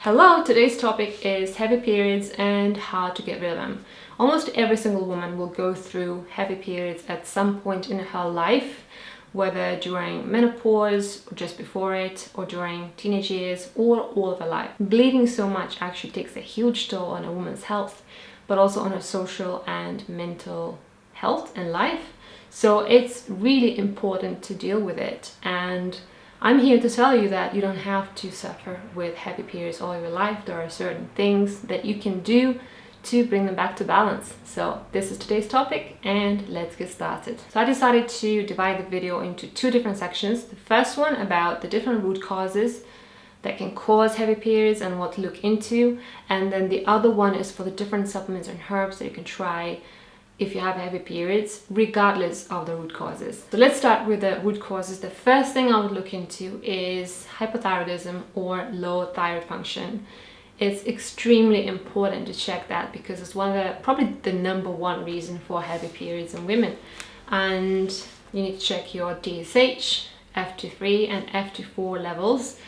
Hello, today's topic is heavy periods and how to get rid of them. Almost every single woman will go through heavy periods at some point in her life, whether during menopause, or just before it, or during teenage years, or all of her life. Bleeding so much actually takes a huge toll on a woman's health, but also on her social and mental health and life. So it's really important to deal with it, and I'm here to tell you that you don't have to suffer with heavy periods all your life. There are certain things that you can do to bring them back to balance. So this is today's topic and let's get started. So I decided to divide the video into two different sections. The first one about the different root causes that can cause heavy periods and what to look into. And then the other one is for the different supplements and herbs that you can try if you have heavy periods, regardless of the root causes. So let's start with the root causes. The first thing I would look into is hypothyroidism or low thyroid function. It's extremely important to check that because it's probably the number one reason for heavy periods in women. And you need to check your TSH, F2-3 and F2-4 levels.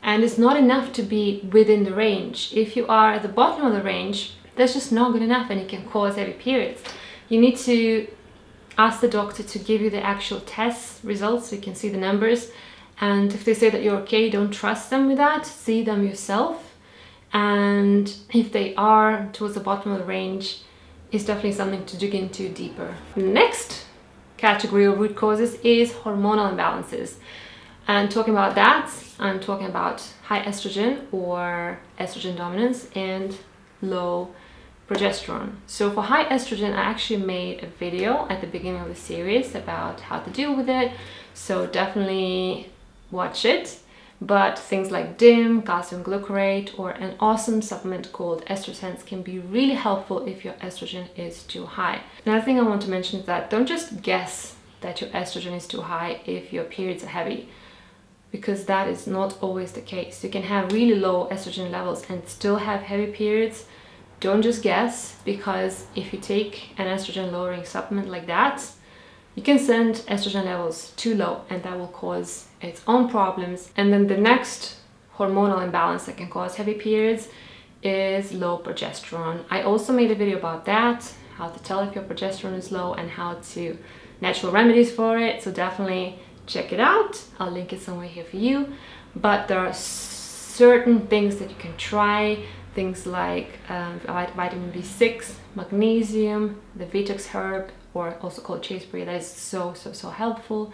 And it's not enough to be within the range. If you are at the bottom of the range, that's just not good enough and it can cause heavy periods. You need to ask the doctor to give you the actual test results so you can see the numbers. And if they say that you're okay, don't trust them with that. See them yourself. And if they are towards the bottom of the range, it's definitely something to dig into deeper. Next category of root causes is hormonal imbalances. And talking about that, I'm talking about high estrogen or estrogen dominance and low progesterone. So for high estrogen, I actually made a video at the beginning of the series about how to deal with it. So definitely watch it. But things like DIM, calcium glucarate, or an awesome supplement called Estrosense can be really helpful if your estrogen is too high. Another thing I want to mention is that don't just guess that your estrogen is too high if your periods are heavy, because that is not always the case. You can have really low estrogen levels and still have heavy periods. Don't just guess, because if you take an estrogen lowering supplement like that, you can send estrogen levels too low and that will cause its own problems. And then the next hormonal imbalance that can cause heavy periods is low progesterone. I also made a video about that, how to tell if your progesterone is low and how to natural remedies for it. So definitely check it out. I'll link it somewhere here for you. But there are certain things that you can try. Things like vitamin B6, magnesium, the Vitox herb, or also called chasteberry, that is so helpful.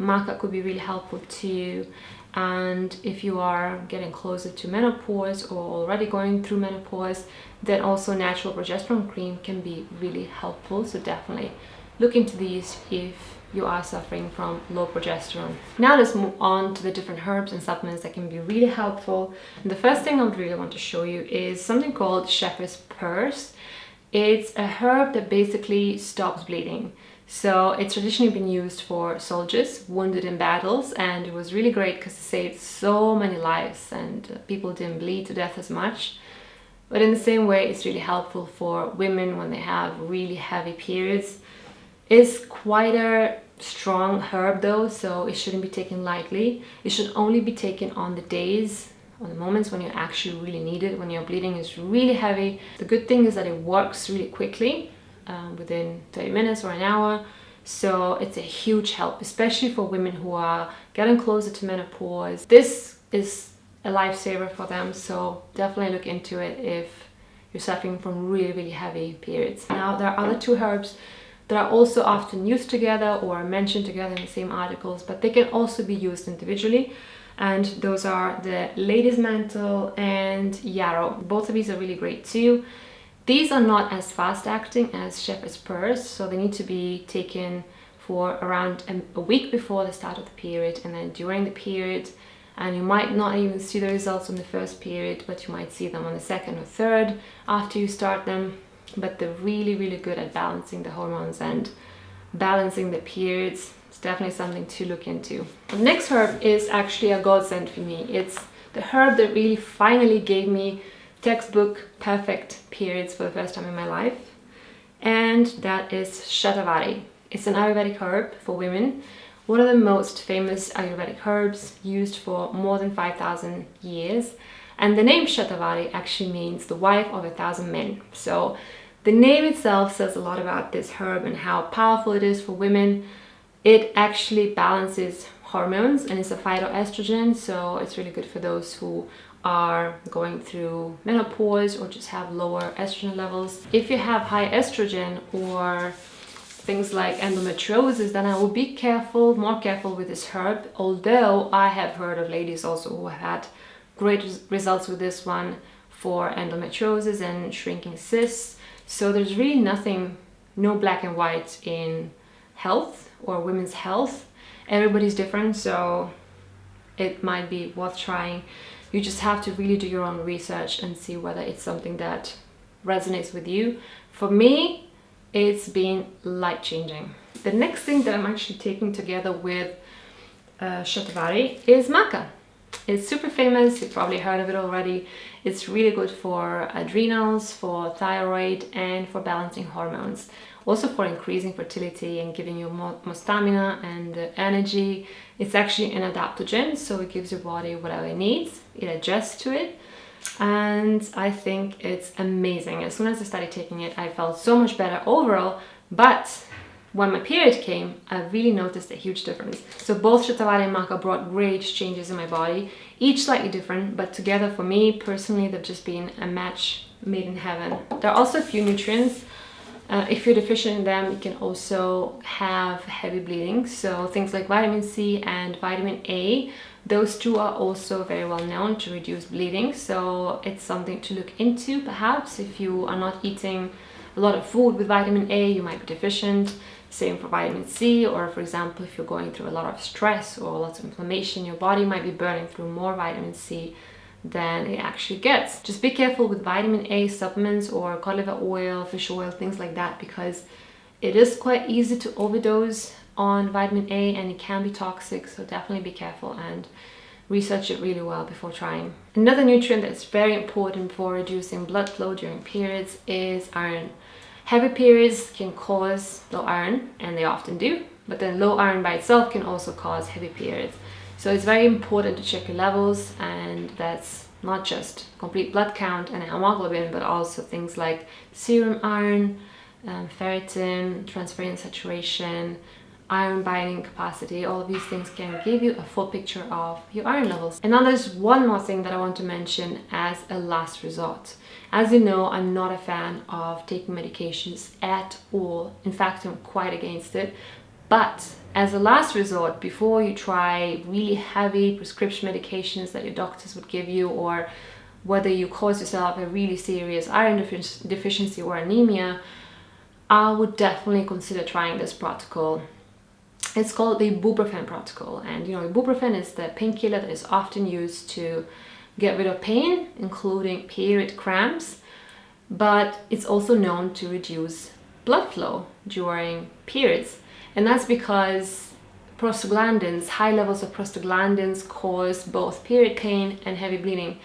Maca could be really helpful too. And if you are getting closer to menopause or already going through menopause, then also natural progesterone cream can be really helpful. So definitely look into these if you are suffering from low progesterone. Now let's move on to the different herbs and supplements that can be really helpful. And the first thing I would really want to show you is something called shepherd's purse. It's a herb that basically stops bleeding. So it's traditionally been used for soldiers wounded in battles, and it was really great because it saved so many lives and people didn't bleed to death as much. But in the same way, it's really helpful for women when they have really heavy periods. It's quite a strong herb though, so it shouldn't be taken lightly. It should only be taken on the days, on the moments when you actually really need it, when your bleeding is really heavy. The good thing is that it works really quickly, within 30 minutes or an hour. So it's a huge help, especially for women who are getting closer to menopause. This is a lifesaver for them, so definitely look into it if you're suffering from really heavy periods. Now there are other two herbs that are also often used together or mentioned together in the same articles, but they can also be used individually. And those are the lady's mantle and yarrow. Both of these are really great too. These are not as fast acting as shepherd's purse, so they need to be taken for around a week before the start of the period and then during the period. And you might not even see the results on the first period, but you might see them on the second or third after you start them. But they're really good at balancing the hormones and balancing the periods. It's definitely something to look into. The next herb is actually a godsend for me. It's the herb that really finally gave me textbook perfect periods for the first time in my life, and that is shatavari. It's an Ayurvedic herb for women, one of the most famous Ayurvedic herbs, used for more than 5,000 years. And the name Shatavari actually means the wife of 1,000 men. So the name itself says a lot about this herb and how powerful it is for women. It actually balances hormones and it's a phytoestrogen, so it's really good for those who are going through menopause or just have lower estrogen levels. If you have high estrogen or things like endometriosis, then I would be careful, more careful with this herb. Although I have heard of ladies also who have had great results with this one for endometriosis and shrinking cysts. So there's really nothing, no black and white in health or women's health. Everybody's different, so it might be worth trying. You just have to really do your own research and see whether it's something that resonates with you. For me, it's been life-changing. The next thing that I'm actually taking together with Shatavari is maca. It's super famous, you've probably heard of it already. It's really good for adrenals, for thyroid, and for balancing hormones. Also for increasing fertility and giving you more stamina and energy. It's actually an adaptogen, so it gives your body whatever it needs. It adjusts to it. And I think it's amazing. As soon as I started taking it, I felt so much better overall. But when my period came, I really noticed a huge difference. So both Shatavari and maca brought great changes in my body, each slightly different, but together for me personally, they've just been a match made in heaven. There are also a few nutrients. If you're deficient in them, you can also have heavy bleeding. So things like vitamin C and vitamin A, those two are also very well known to reduce bleeding. So it's something to look into perhaps. If you are not eating a lot of food with vitamin A, you might be deficient. Same for vitamin C, or for example, if you're going through a lot of stress or lots of inflammation, your body might be burning through more vitamin C than it actually gets. Just be careful with vitamin A supplements or cod liver oil, fish oil, things like that, because it is quite easy to overdose on vitamin A and it can be toxic, so definitely be careful and research it really well before trying. Another nutrient that's very important for reducing blood flow during periods is iron. Heavy periods can cause low iron, and they often do, but then low iron by itself can also cause heavy periods. So it's very important to check your levels, and that's not just complete blood count and hemoglobin, but also things like serum iron, ferritin, transferrin saturation, iron binding capacity. All of these things can give you a full picture of your iron levels. And now there's one more thing that I want to mention as a last resort. As you know, I'm not a fan of taking medications at all. In fact, I'm quite against it. But as a last resort, before you try really heavy prescription medications that your doctors would give you, or whether you cause yourself a really serious iron deficiency or anemia, I would definitely consider trying this protocol. It's called the ibuprofen protocol, and you know, ibuprofen is the painkiller that is often used to get rid of pain, including period cramps, but it's also known to reduce blood flow during periods. And that's because prostaglandins, high levels of prostaglandins, cause both period pain and heavy bleeding,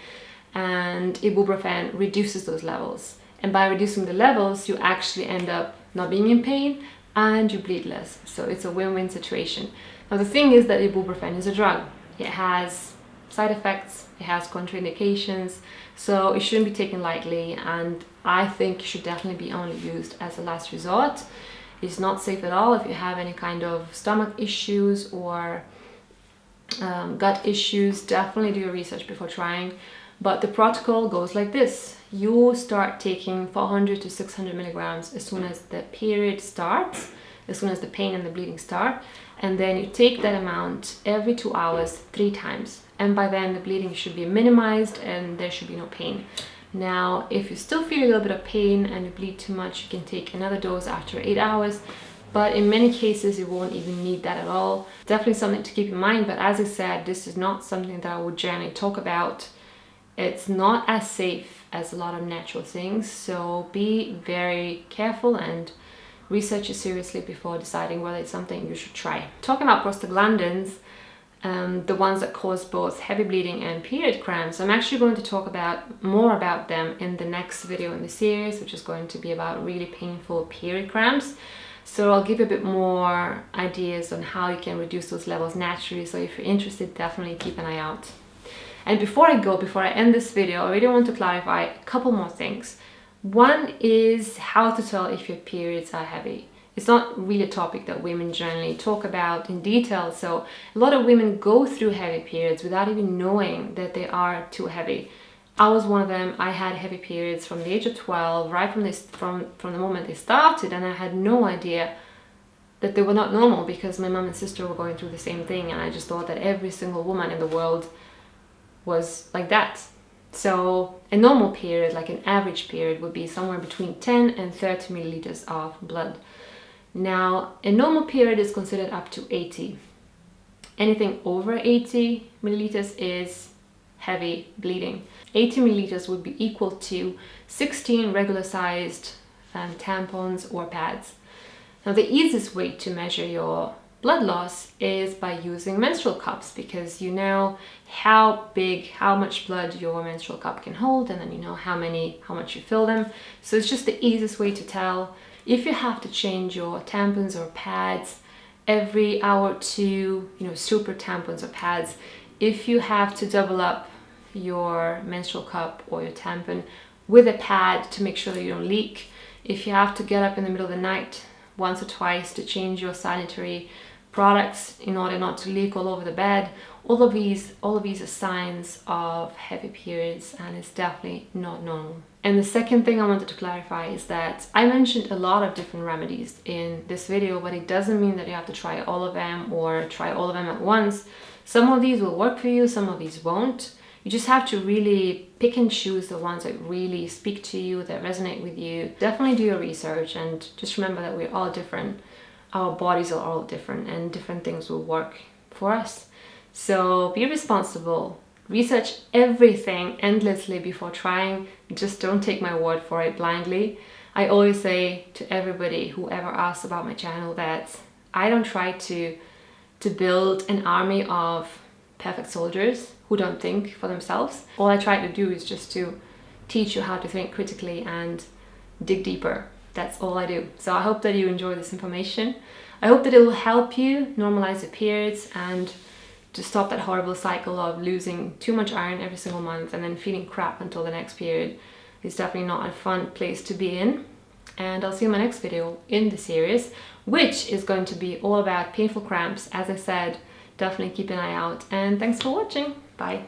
and ibuprofen reduces those levels. And by reducing the levels, you actually end up not being in pain and you bleed less. So it's a win-win situation. Now the thing is that ibuprofen is a drug. It has side effects, it has contraindications, so it shouldn't be taken lightly, and I think it should definitely be only used as a last resort. It's not safe at all if you have any kind of stomach issues or gut issues. Definitely do your research before trying. But the protocol goes like this. You start taking 400 to 600 milligrams as soon as the period starts, as soon as the pain and the bleeding start, and then you take that amount every 2 hours, 3 times. And by then the bleeding should be minimized and there should be no pain. Now, if you still feel a little bit of pain and you bleed too much, you can take another dose after 8 hours. But in many cases, you won't even need that at all. Definitely something to keep in mind. But as I said, this is not something that I would generally talk about. It's not as safe as a lot of natural things. So be very careful and research it seriously before deciding whether it's something you should try. Talking about prostaglandins, the ones that cause both heavy bleeding and period cramps, I'm actually going to talk more about them in the next video in the series, which is going to be about really painful period cramps. So I'll give you a bit more ideas on how you can reduce those levels naturally. So if you're interested, definitely keep an eye out. And before I end this video, I really want to clarify a couple more things. One is how to tell if your periods are heavy. It's not really a topic that women generally talk about in detail, so a lot of women go through heavy periods without even knowing that they are too heavy. I was one of them. I had heavy periods from the age of 12, right from the moment they started, and I had no idea that they were not normal because my mom and sister were going through the same thing, and I just thought that every single woman in the world was like that. So a normal period, like an average period, would be somewhere between 10 and 30 milliliters of blood. Now, a normal period is considered up to 80. Anything over 80 milliliters is heavy bleeding. 80 milliliters would be equal to 16 regular sized tampons or pads. Now, the easiest way to measure your blood loss is by using menstrual cups, because you know how much blood your menstrual cup can hold, and then you know how much you fill them. So it's just the easiest way to tell. If you have to change your tampons or pads every hour or two, super tampons or pads, if you have to double up your menstrual cup or your tampon with a pad to make sure that you don't leak, if you have to get up in the middle of the night once or twice to change your sanitary products in order not to leak all over the bed, all of these are signs of heavy periods, and it's definitely not normal. And the second thing I wanted to clarify is that I mentioned a lot of different remedies in this video, but it doesn't mean that you have to try all of them or try all of them at once. Some of these will work for you, some of these won't. You just have to really pick and choose the ones that really speak to you, that resonate with you. Definitely do your research, and just remember that we're all different. Our bodies are all different, and different things will work for us. So be responsible. Research everything endlessly before trying. Just don't take my word for it blindly. I always say to everybody who ever asks about my channel that I don't try to build an army of perfect soldiers who don't think for themselves. All I try to do is just to teach you how to think critically and dig deeper. That's all I do. So I hope that you enjoy this information. I hope that it will help you normalize your periods and to stop that horrible cycle of losing too much iron every single month and then feeling crap until the next period. It's definitely not a fun place to be in. And I'll see you in my next video in the series, which is going to be all about painful cramps. As I said, definitely keep an eye out, and thanks for watching. Bye.